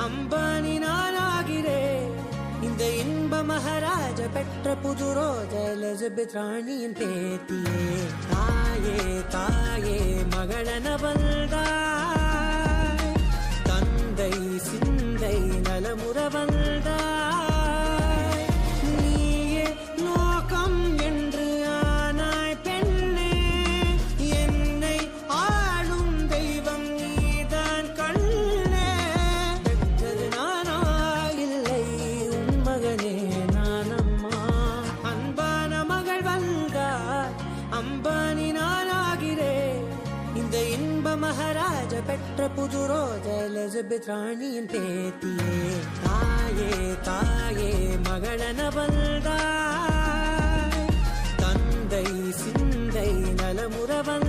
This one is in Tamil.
அம்பானி நானாகிறேன். இந்த இன்ப மகாராஜ பெற்ற புது ரோஜ எலிசபெத் ராணியின் பேத்தியே. தாயே தாயே மகளன வந்தாய், தந்தை சிந்தை நலமுற வந்தாய். நீயே லோகம் என்று ஆனாய் பெண்ணே, என்னை ஆளும் தெய்வம் நீதான் கண்ணே. பெற்றது நானா இல்லை உன் மகனே நானம்மா. அன்பான மகள் வந்தார், அம்பானி நானாகிறேன். இந்த இன்ப மகாராஜ பெற்ற புது ரோஜ எலிசபெத் ராணியின் பேத்தியே. தாயே தாயே மகளன வந்தாய், தந்தை சிந்தை நலமுற வந்தாய்.